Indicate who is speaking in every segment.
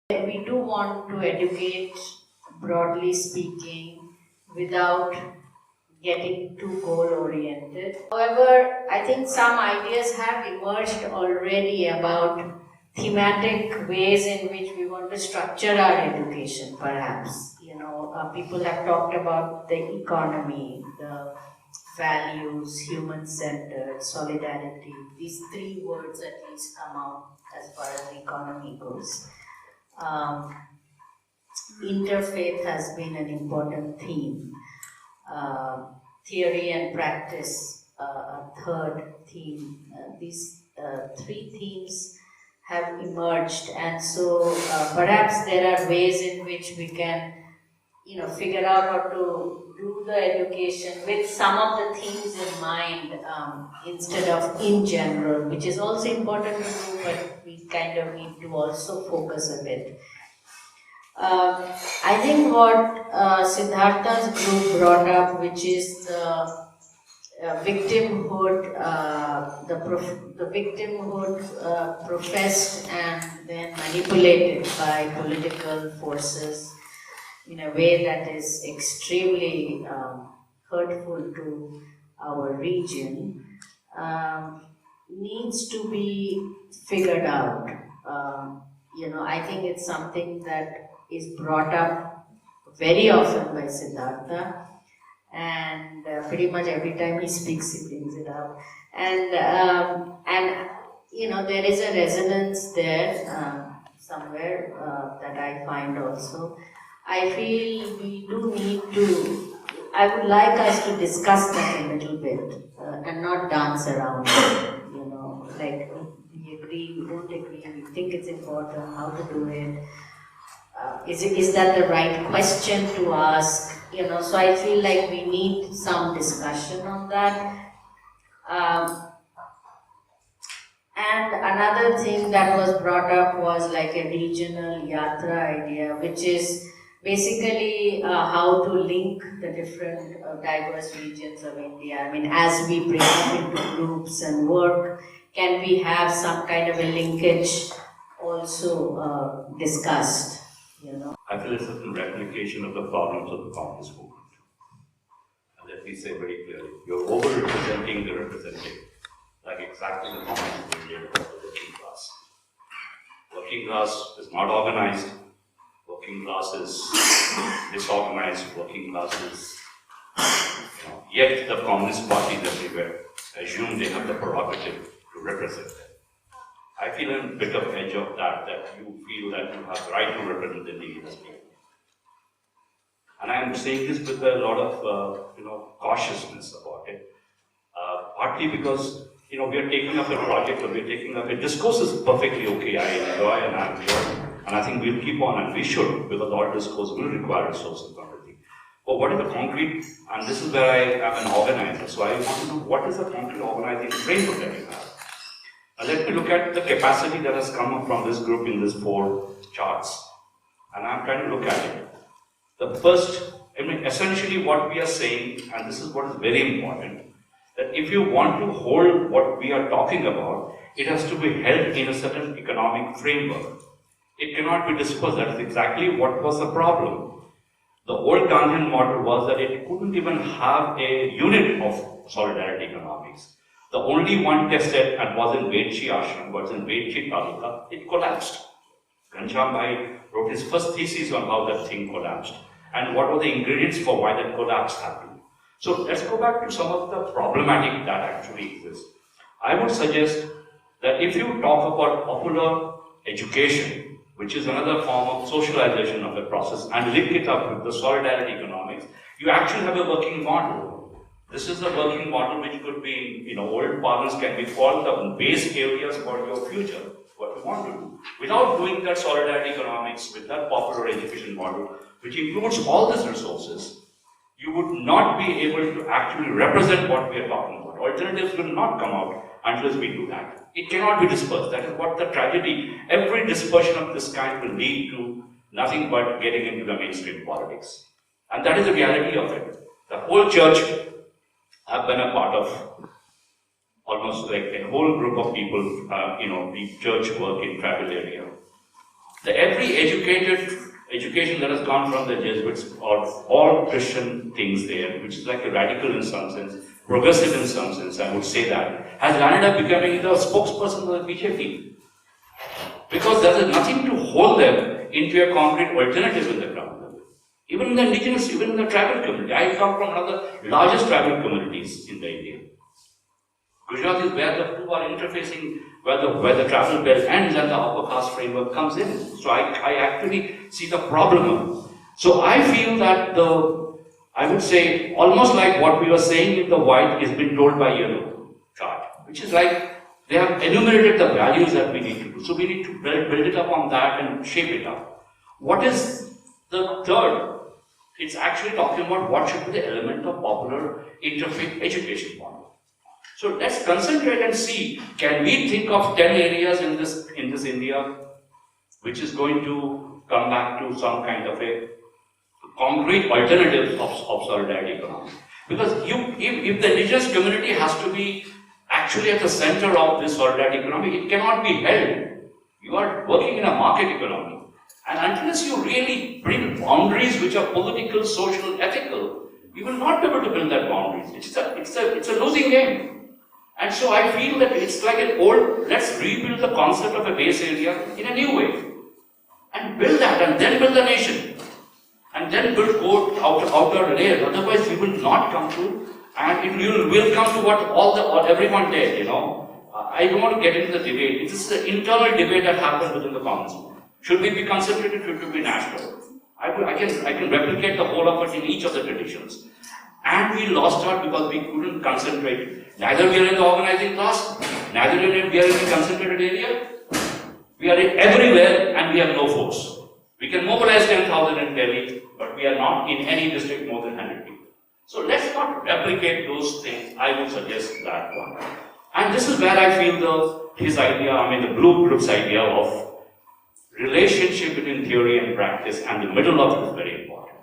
Speaker 1: We do want to educate, broadly speaking, without getting too goal-oriented. However, I think some ideas have emerged already about thematic ways in which we want to structure our education, perhaps. People have talked about the economy, the values, human-centered, solidarity. These three words at least come out as far as the economy goes. Interfaith has been an important theme. Theory and practice, a third theme. These three themes have emerged, and so perhaps there are ways in which we can, figure out how to do the education with some of the themes in mind instead of in general, which is also important to do, but we kind of need to also focus a bit. I think what Siddhartha's group brought up, which is the victimhood, the victimhood professed and then manipulated by political forces in a way that is extremely hurtful to our region, needs to be figured out. I think it's something that is brought up very often by Siddhartha, and pretty much every time he speaks, he brings it up. And there is a resonance there somewhere that I find also. I feel we do need to, I would like us to discuss that a little bit and not dance around it, like we agree, we don't agree, we think it's important, how to do it. Is that the right question to ask? So I feel like we need some discussion on that. And another thing that was brought up was like a regional yatra idea, which is basically how to link the different diverse regions of India. I mean, as we break up into groups and work, can we have some kind of a linkage also discussed?
Speaker 2: I feel it's a replication of the problems of the communist movement. And let me say very clearly, you're over-representing the representative, like exactly the communist movement did about the working class. Working class is not organized, working class is disorganized, working class is, yet the communist parties everywhere assume they have the prerogative to represent them. I feel a bit of edge of that you feel that you have the right to represent the indigenous people. And I am saying this with a lot of cautiousness about it. Partly because we are taking up a project, or we are taking up a discourse is perfectly okay. I enjoy and I am here, and I think we'll keep on, and we should, because all discourse will require resources and everything. But what is the concrete? And this is where I am an organizer. So I want to know what is the concrete organizing framework that you have. Let me look at the capacity that has come up from this group in these 4 charts. And I'm trying to look at it. The first, essentially what we are saying, and this is what is very important, that if you want to hold what we are talking about, it has to be held in a certain economic framework. It cannot be dispersed. That's exactly what was the problem. The old Gandhian model was that it couldn't even have a unit of solidarity economics. The only one tested and was in Vedchi Ashram, was in Vedchi Taluka, it collapsed. Ghanshyam Bhai wrote his first thesis on how that thing collapsed and what were the ingredients for why that collapse happened. So let's go back to some of the problematic that actually exists. I would suggest that if you talk about popular education, which is another form of socialization of the process, and link it up with the solidarity economics, you actually have a working model. This is a working model which could be, old parlance can be called the base areas for your future, what you want to do. Without doing that solidarity economics, with that popular education model, which includes all these resources, you would not be able to actually represent what we are talking about. Alternatives will not come out unless we do that. It cannot be dispersed. That is what the tragedy, every dispersion of this kind will lead to nothing but getting into the mainstream politics. And that is the reality of it. The whole church have been a part of almost like a whole group of people, the church work in tribal area. Every education that has gone from the Jesuits or all Christian things there, which is like a radical in some sense, progressive in some sense, I would say that, has landed up becoming the spokesperson of the BJP. Because there is nothing to hold them into a concrete alternative in the ground level. Even in the indigenous, even in the tribal community. I come from one of the largest tribal communities in the India. Gujarat is where the two are interfacing, where the tribal belt ends and the upper caste framework comes in. So I actually see the problem. So I feel that I would say, almost like what we were saying in the white is being told by yellow chart, which is like they have enumerated the values that we need to do. So we need to build it up on that and shape it up. What is the third? It's actually talking about what should be the element of popular interfaith education model. So let's concentrate and see, can we think of 10 areas in this India which is going to come back to some kind of a concrete alternative of solidarity economy? Because if the indigenous community has to be actually at the center of this solidarity economy, it cannot be held. You are working in a market economy. And unless you really bring boundaries which are political, social, ethical, you will not be able to build that boundaries. It's a losing game. And so I feel that it's like an old, let's rebuild the concept of a base area in a new way. And build that, and then build the nation. And then go outer layers. Otherwise we will not come to, and it will come to what everyone did, you know. I don't want to get into the debate. It is the internal debate that happens within the commons. Should we be concentrated? Should we be national? I can replicate the whole of it in each of the traditions. And we lost out because we couldn't concentrate. Neither we are in the organizing class, neither we are in the concentrated area. We are everywhere and we have no force. We can mobilize 10,000 in Delhi, but we are not in any district more than 100 people. So let's not replicate those things. I would suggest that one. And this is where I feel the Blue Group's idea of relationship between theory and practice, and the middle of it is very important.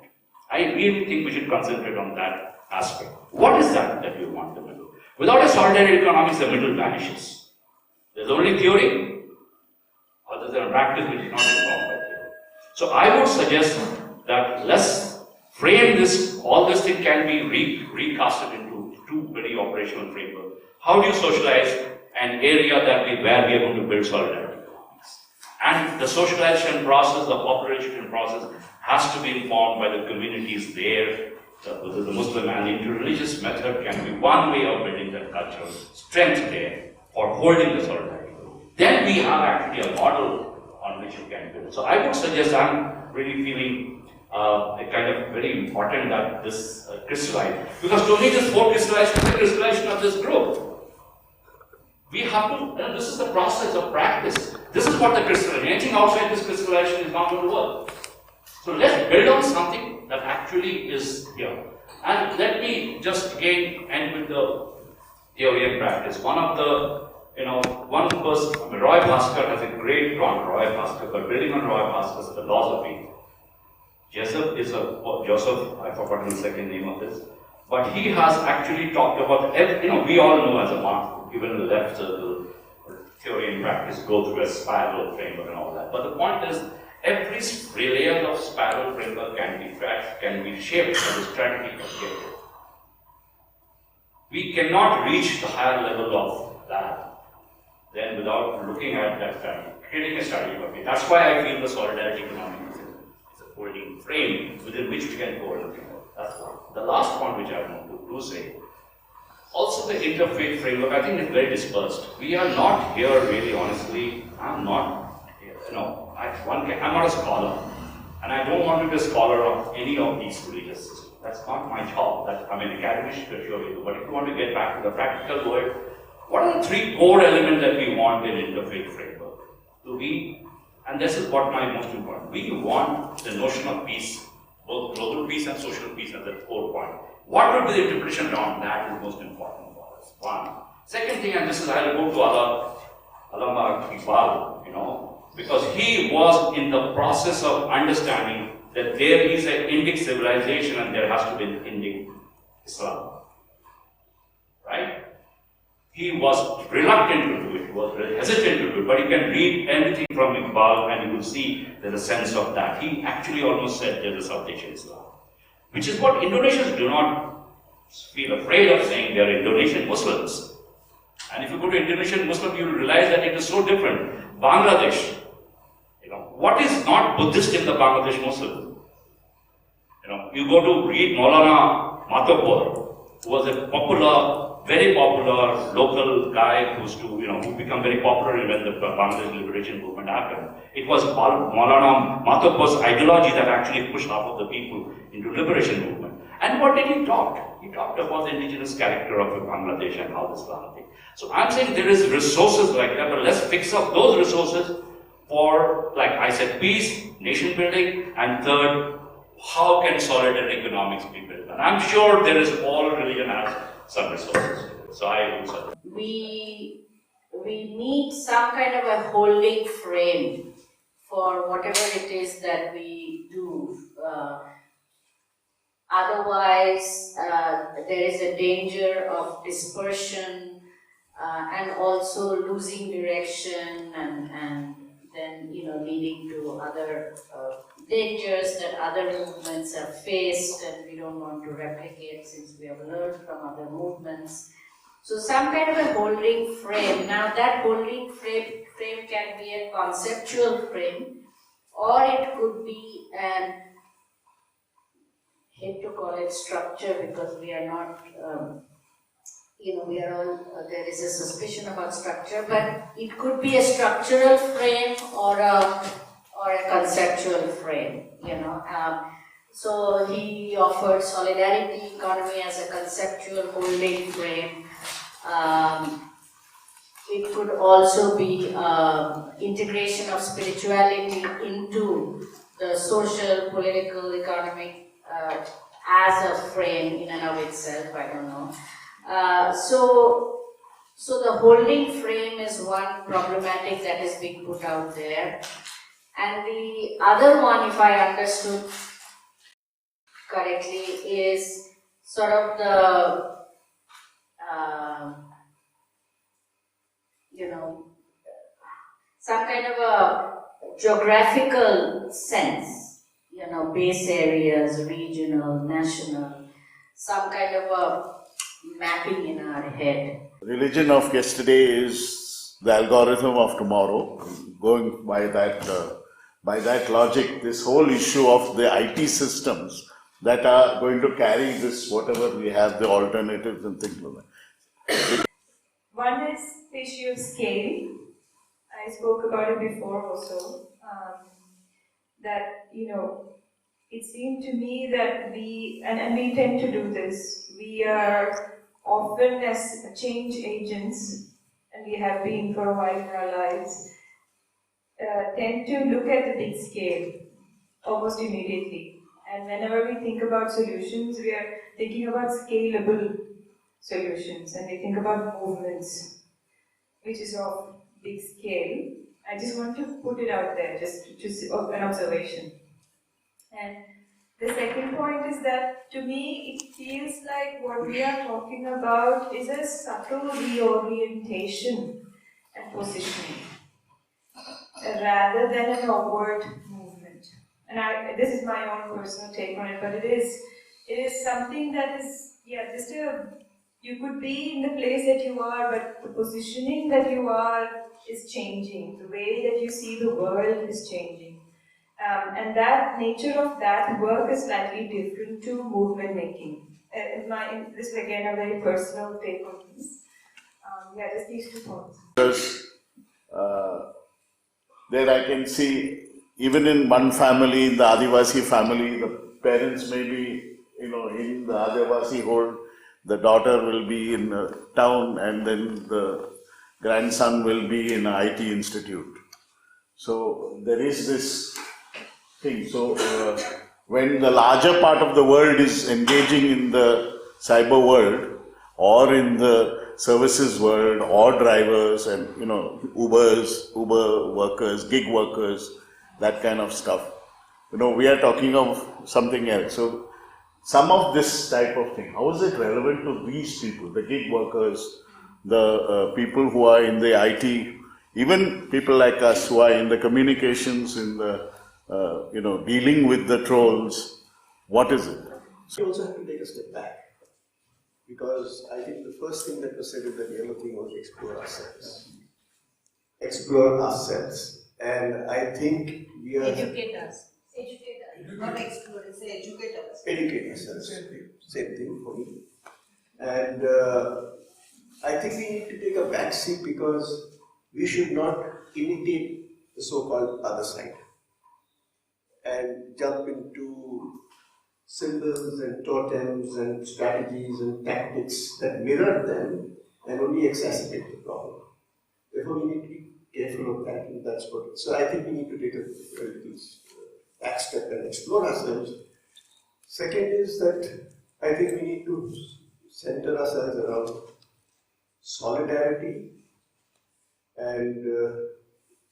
Speaker 2: I really think we should concentrate on that aspect. What is that we want in the middle? Without a solidarity economics, the middle vanishes. There's only theory, other than practice which is not informed by theory. So I would suggest that let's frame this, all this thing can be recasted into two very operational frameworks. How do you socialize an area where we are going to build solidarity? And the socialization process, the population process has to be informed by the communities there. The Muslim and interreligious method can be one way of building that cultural strength there for holding the solidarity. Then we have actually a model on which you can build. So I would suggest, I'm really feeling kind of very important that this crystallize. Because to me this whole crystallization is the crystallization of this group. We have to, this is the process of practice. This is what the crystallization, anything outside this crystallization is not going to work. So let's build on something that actually is here. And let me just again end with the theory and practice. One of the, one person, Roy Bhaskar has a great one, but building on Roy Bhaskar's philosophy. Joseph, I've forgotten the second name of this, but he has actually talked about, we all know as a mark, even in the left circle, theory and practice go through a spiral framework and all that. But the point is, every layer of spiral framework can be shaped as a strategy objective. We cannot reach the higher level of that then without looking at that strategy, creating a strategy objective. That's why I feel the solidarity economy is a holding frame within which we can go and that's one. The last point which I want to say, also the interfaith framework, I think it's very dispersed. We are not here really, honestly, I'm not a scholar, and I don't want to be a scholar of any of these religious systems. That's not my job. I'm an academic, but if you want to get back to the practical world, what are the three core elements that we want in interfaith framework? And this is what my most important. We want the notion of peace, both global peace and social peace as the core point. What would be the interpretation around that is most important for us? One. Second thing, and this is I'll go to Allama Iqbal, because he was in the process of understanding that there is an Indic civilization and there has to be an Indic Islam. Right? He was reluctant to do it, was hesitant to do it, but you can read anything from Iqbal and you will see there's a sense of that. He actually almost said there is South Asian Islam, which is what Indonesians do not feel afraid of saying they are Indonesian Muslims. And if you go to Indonesian Muslim, you will realize that it is so different. Bangladesh, what is not Buddhist in the Bangladesh Muslim? You go to read Maulana Matapur, who was a very popular local guy who became very popular when the Bangladesh liberation movement happened. It was Maulana Matapur's ideology that actually pushed half of the people into liberation movement. And what did he talk? He talked about the indigenous character of Bangladesh and how this kind of thing. So I'm saying there is resources like that, but let's fix up those resources for, like I said, peace, nation building, and third, how can solidarity economics be built? And I'm sure there is all religion has some resources. So I do so.
Speaker 1: We need some kind of a holding frame for whatever it is that we do. Otherwise, there is a danger of dispersion and also losing direction and then leading to other dangers that other movements have faced, and we don't want to replicate since we have learned from other movements. So some kind of a holding frame. Now that holding frame can be a conceptual frame, or it could be an, I hate to call it structure because we are not, we are all, there is a suspicion about structure, but it could be a structural frame or a conceptual frame, So he offered solidarity economy as a conceptual holding frame. It could also be integration of spirituality into the social, political, economic as a frame in and of itself, I don't know. So the holding frame is one problematic that is being put out there. And the other one, if I understood correctly, is sort of the, some kind of a geographical sense, base areas, regional, national, some kind of a mapping in our head.
Speaker 3: Religion of yesterday is the algorithm of tomorrow. Going by that logic, this whole issue of the IT systems that are going to carry this, whatever we have, the alternatives and things like that.
Speaker 4: One is the issue of scale. I spoke about it before also. That, it seemed to me that we tend to do this, we are often as change agents, and we have been for a while in our lives, tend to look at the big scale almost immediately. And whenever we think about solutions, we are thinking about scalable solutions, and we think about movements, which is of big scale. I just want to put it out there, just an observation. And the second point is that, to me, it feels like what we are talking about is a subtle reorientation and positioning, rather than an overt movement. And this is my own personal take on it, but it is something that is, you could be in the place that you are, but the positioning that you are is changing. The way that you see the world is changing. And that nature of that work is slightly different to movement making. This is again a very personal take on this. Just these 2 points.
Speaker 3: Because there I can see, even in one family, in the Adivasi family, the parents may be, in the Adivasi hold, the daughter will be in a town, and then the grandson will be in an IT institute. So there is this thing. So when the larger part of the world is engaging in the cyber world, or in the services world, or drivers and Uber workers, gig workers, that kind of stuff, we are talking of something else. So some of this type of thing, how is it relevant to these people, the gig workers, the people who are in the IT even people like us who are in the communications, in the, dealing with the trolls, what is it?
Speaker 5: We also have to take a step back, because I think the first thing that was said in the yellow thing was explore ourselves. Explore ourselves. And I think we are...
Speaker 1: Educate us. Educate us. Not explore, say educate us.
Speaker 5: Educate ourselves. Same thing for me. And I think we need to take a back seat, because we should not imitate the so-called other side and jump into symbols and totems and strategies and tactics that mirror them and only exacerbate the problem. Therefore, we need to be careful of that, and that's what. So I think we need to take a little back step and explore ourselves. Second is that I think we need to center ourselves around solidarity and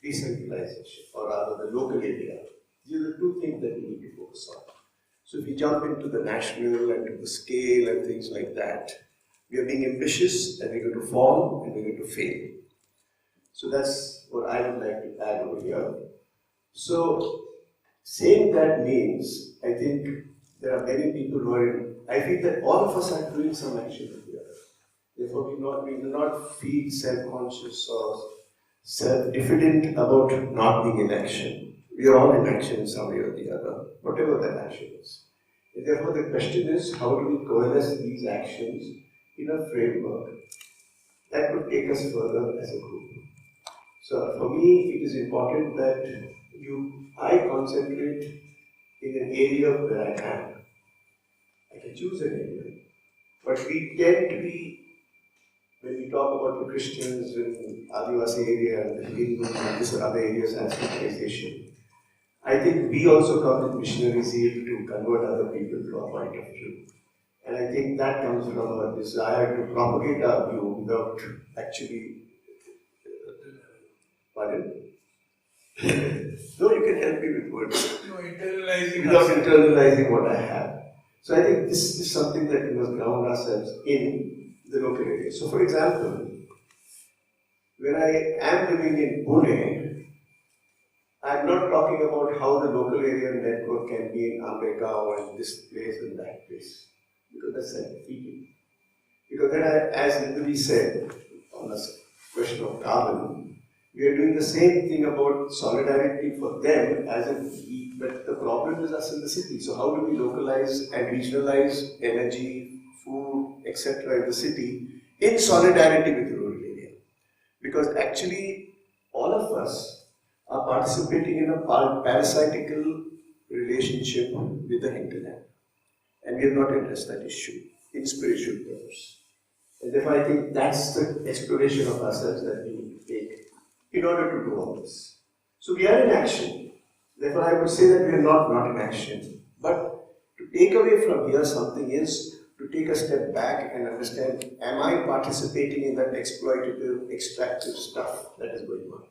Speaker 5: decentralization, or rather the local area. These are the two things that we need to focus on. So if we jump into the national and to the scale and things like that, we are being ambitious and we're going to fall and we're going to fail. So that's what I would like to add over here. So saying that means, I think there are many people who are in, I feel that all of us are doing some action here. Therefore we do not feel self-conscious or self-diffident about not being in action. We are all in action in some way or the other, whatever that action is. And therefore the question is, how do we coalesce these actions in a framework that could take us further as a group? So for me, it is important that I concentrate in an area where I am. I can choose an area, but we tend to be, when we talk about the Christians in Adivasi area and the Hindus and this other areas as civilization, I think we also come with missionary zeal to convert other people to our point of view. And I think that comes from a desire to propagate our view without actually... Pardon? No, you can help me with words.
Speaker 6: No, internalizing.
Speaker 5: Without internalizing what I have. So I think this is something that we must ground ourselves in the local area. So for example, when I am living in Pune, I'm not talking about how the local area network can be in Ambegao and this place and that place, because that's self-defeating. Because then, as Nidhi said, on the question of carbon, we are doing the same thing about solidarity for them as if we, but the problem is us in the city. So how do we localize and regionalize energy, food, etc. in the city in solidarity with the rural area? Because actually, all of us are participating in a parasitical relationship with the hinterland. And we have not addressed that issue in spiritual terms. And therefore I think that's the exploration of ourselves that we need to take in order to do all this. So we are in action. Therefore I would say that we are not in action. But to take away from here something is to take a step back and understand, am I participating in that exploitative, extractive stuff that is going on?